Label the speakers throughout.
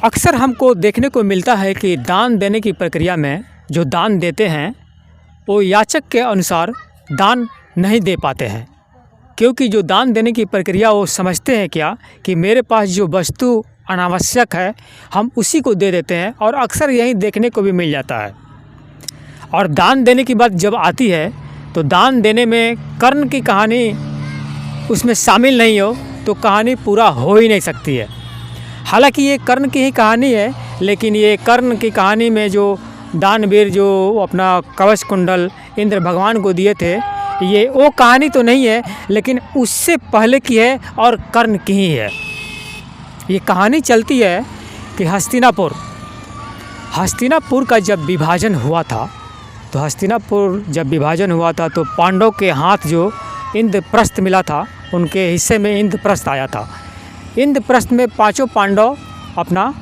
Speaker 1: अक्सर हमको देखने को मिलता है कि दान देने की प्रक्रिया में जो दान देते हैं वो याचक के अनुसार दान नहीं दे पाते हैं, क्योंकि जो दान देने की प्रक्रिया वो समझते हैं क्या कि मेरे पास जो वस्तु अनावश्यक है हम उसी को दे देते हैं, और अक्सर यही देखने को भी मिल जाता है। और दान देने की बात जब आती है तो दान देने में कर्ण की कहानी उसमें शामिल नहीं हो तो कहानी पूरा हो ही नहीं सकती है। हालांकि ये कर्ण की ही कहानी है, लेकिन ये कर्ण की कहानी में जो दानवीर जो अपना कवच कुंडल इंद्र भगवान को दिए थे, ये वो कहानी तो नहीं है, लेकिन उससे पहले की है और कर्ण की ही है। ये कहानी चलती है कि हस्तिनापुर का जब विभाजन हुआ था, तो हस्तिनापुर जब विभाजन हुआ था तो पांडव के हाथ जो इंद्रप्रस्थ मिला था, उनके हिस्से में इंद्रप्रस्थ आया था। इंद्रप्रस्थ में पांचों पांडव अपना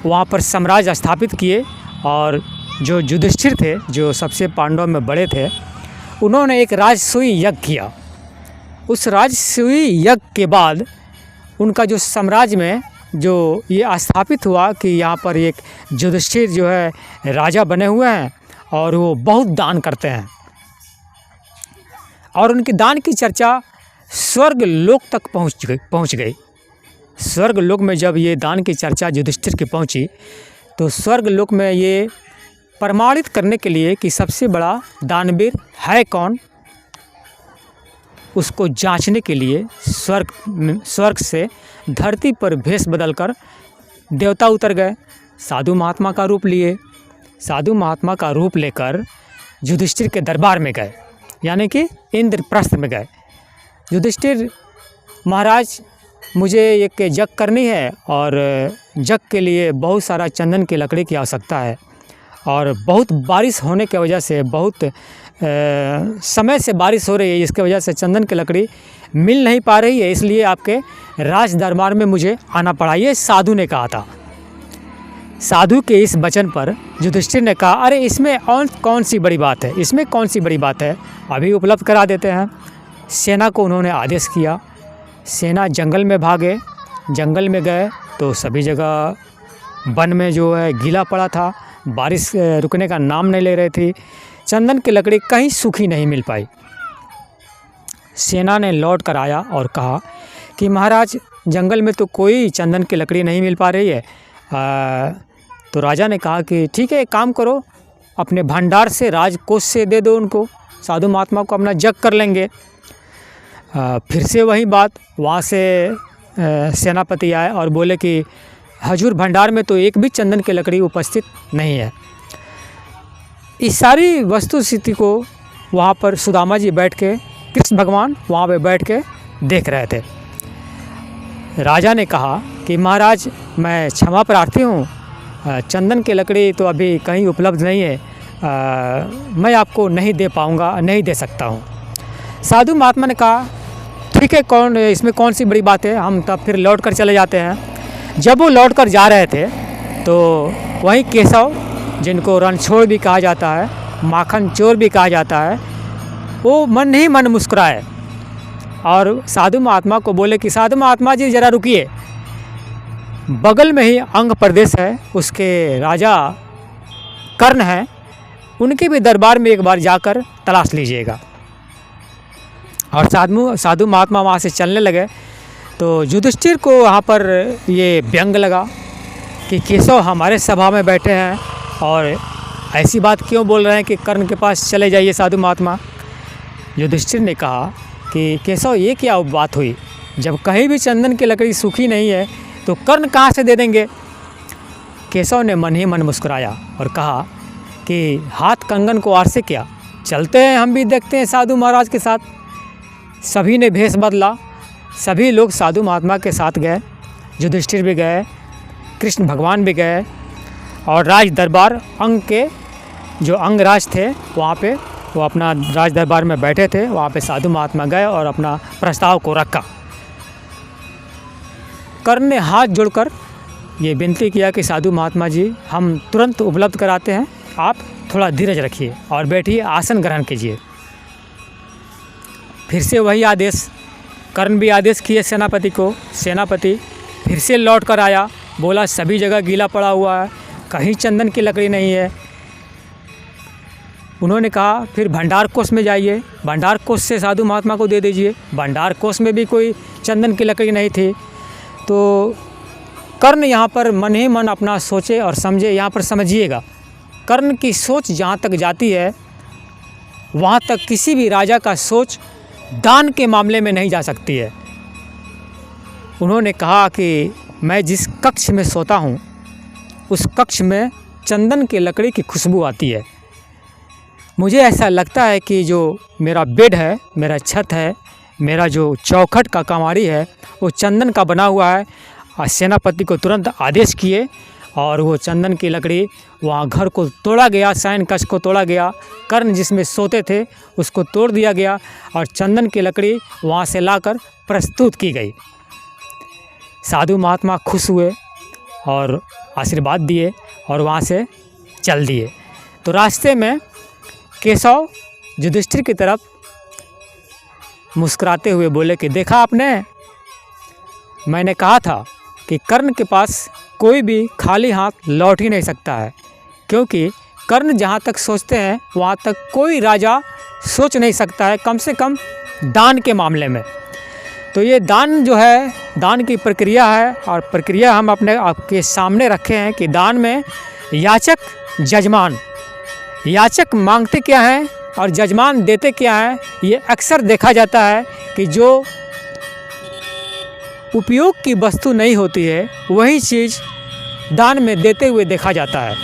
Speaker 1: वहाँ पर साम्राज्य स्थापित किए, और जो युधिष्ठिर थे जो सबसे पांडव में बड़े थे, उन्होंने एक राजसूय यज्ञ किया। उस राजसूय यज्ञ के बाद उनका जो साम्राज्य में जो ये स्थापित हुआ कि यहाँ पर एक युधिष्ठिर जो है राजा बने हुए हैं और वो बहुत दान करते हैं, और उनके दान की चर्चा स्वर्ग लोक तक पहुँच गई। स्वर्ग लोक में जब ये दान की चर्चा युधिष्ठिर की पहुँची तो स्वर्ग लोक में ये प्रमाणित करने के लिए कि सबसे बड़ा दानवीर है कौन, उसको जांचने के लिए स्वर्ग से धरती पर भेष बदलकर देवता उतर गए, साधु महात्मा का रूप लिए। साधु महात्मा का रूप लेकर युधिष्ठिर के दरबार में गए, यानी कि इंद्रप्रस्थ में गए। युधिष्ठिर महाराज, मुझे एक यज्ञ करनी है और यज्ञ के लिए बहुत सारा चंदन की लकड़ी की आवश्यकता है, और बहुत बारिश होने की वजह से बहुत समय से बारिश हो रही है, इसके वजह से चंदन की लकड़ी मिल नहीं पा रही है, इसलिए आपके राज दरबार में मुझे आना पड़ा। ये साधु ने कहा था। साधु के इस वचन पर युधिष्ठिर ने कहा, अरे इसमें कौन सी बड़ी बात है, इसमें कौन सी बड़ी बात है, अभी उपलब्ध करा देते हैं। सेना को उन्होंने आदेश किया। सेना जंगल में भागे। जंगल में गए तो सभी जगह वन में जो है गीला पड़ा था, बारिश रुकने का नाम नहीं ले रही थी, चंदन की लकड़ी कहीं सूखी नहीं मिल पाई। सेना ने लौट कर आया और कहा कि महाराज, जंगल में तो कोई चंदन की लकड़ी नहीं मिल पा रही है। तो राजा ने कहा कि ठीक है, एक काम करो, अपने भंडार से राजकोष से दे दो उनको, साधु महात्मा को अपना यज्ञ कर लेंगे। फिर से वही बात, वहाँ से सेनापति आए और बोले कि हजूर, भंडार में तो एक भी चंदन की लकड़ी उपस्थित नहीं है। इस सारी वस्तु स्थिति को वहाँ पर सुदामा जी बैठ के, कृष्ण भगवान वहाँ पे बैठ के देख रहे थे। राजा ने कहा कि महाराज, मैं क्षमा प्रार्थी हूँ, चंदन की लकड़ी तो अभी कहीं उपलब्ध नहीं है, मैं आपको नहीं दे पाऊँगा, नहीं दे सकता हूँ। साधु महात्मा ने कहा ठीक है, इसमें कौन सी बड़ी बात है, हम तब फिर लौट कर चले जाते हैं। जब वो लौट कर जा रहे थे तो वहीं केशव, जिनको रणछोड़ भी कहा जाता है, माखन चोर भी कहा जाता है, वो मन ही मन मुस्कुराए और साधु महात्मा को बोले कि साधु महात्मा जी ज़रा रुकिए, बगल में ही अंग प्रदेश है, उसके राजा कर्ण हैं, उनके भी दरबार में एक बार जाकर तलाश लीजिएगा। और साधु महात्मा वहाँ से चलने लगे तो युधिष्ठिर को वहाँ पर ये व्यंग लगा कि केशव हमारे सभा में बैठे हैं और ऐसी बात क्यों बोल रहे हैं कि कर्ण के पास चले जाइए साधु महात्मा। युधिष्ठिर ने कहा कि केशव, ये क्या बात हुई, जब कहीं भी चंदन की लकड़ी सूखी नहीं है तो कर्ण कहाँ से दे देंगे। केशव ने मन ही मन मुस्कुराया और कहा कि हाथ कंगन को आर से क्या, चलते हैं, हम भी देखते हैं साधु महाराज के साथ। सभी ने भेष बदला, सभी लोग साधु महात्मा के साथ गए। युधिष्ठिर भी गए, कृष्ण भगवान भी गए, और राज दरबार अंग के जो अंगराज थे वहाँ पे वो अपना राज दरबार में बैठे थे। वहाँ पे साधु महात्मा गए और अपना प्रस्ताव को रखा। कर्ण ने हाथ जोड़कर ये विनती किया कि साधु महात्मा जी, हम तुरंत उपलब्ध कराते हैं, आप थोड़ा धीरज रखिए और बैठिए, आसन ग्रहण कीजिए। फिर से वही आदेश, कर्ण भी आदेश किए सेनापति को। सेनापति फिर से लौट कर आया बोला सभी जगह गीला पड़ा हुआ है, कहीं चंदन की लकड़ी नहीं है। उन्होंने कहा फिर भंडार कोष में जाइए, भंडार कोष से साधु महात्मा को दे दीजिए। भंडार कोष में भी कोई चंदन की लकड़ी नहीं थी। तो कर्ण यहाँ पर मन ही मन अपना सोचे और समझे। यहाँ पर समझिएगा, कर्ण की सोच जहाँ तक जाती है वहाँ तक किसी भी राजा का सोच दान के मामले में नहीं जा सकती है। उन्होंने कहा कि मैं जिस कक्ष में सोता हूँ उस कक्ष में चंदन की लकड़ी की खुशबू आती है। मुझे ऐसा लगता है कि जो मेरा बेड है, मेरा छत है, मेरा जो चौखट का कमाड़ी है वो चंदन का बना हुआ है। और सेनापति को तुरंत आदेश किए और वो चंदन की लकड़ी वहाँ घर को तोड़ा गया, शयन कक्ष को तोड़ा गया, कर्ण जिसमें सोते थे उसको तोड़ दिया गया और चंदन की लकड़ी वहाँ से लाकर प्रस्तुत की गई। साधु महात्मा खुश हुए और आशीर्वाद दिए और वहाँ से चल दिए। तो रास्ते में केशव युधिष्ठिर की तरफ मुस्कुराते हुए बोले कि देखा आपने, मैंने कहा था कि कर्ण के पास कोई भी खाली हाथ लौट ही नहीं सकता है, क्योंकि कर्ण जहाँ तक सोचते हैं वहाँ तक कोई राजा सोच नहीं सकता है, कम से कम दान के मामले में। तो ये दान जो है, दान की प्रक्रिया है और प्रक्रिया हम अपने आपके सामने रखे हैं कि दान में याचक जजमान, याचक मांगते क्या हैं और जजमान देते क्या हैं। ये अक्सर देखा जाता है कि जो उपयोग की वस्तु नहीं होती है वही चीज़ दान में देते हुए देखा जाता है।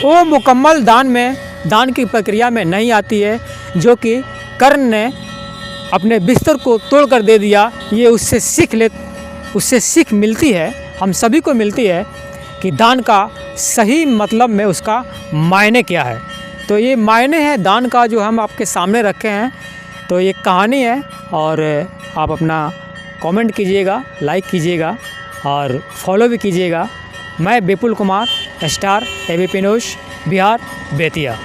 Speaker 1: वो मुकम्मल दान की प्रक्रिया में नहीं आती है जो कि कर्ण ने अपने बिस्तर को तोड़कर दे दिया। ये उससे सीख मिलती है, हम सभी को मिलती है कि दान का सही मतलब में उसका मायने क्या है। तो ये मायने है दान का जो हम आपके सामने रखे हैं। तो ये कहानी है और आप अपना कमेंट कीजिएगा, लाइक कीजिएगा और फॉलो भी कीजिएगा। मैं Vipul Kumar, star ABP news, Bihar, Bettiah.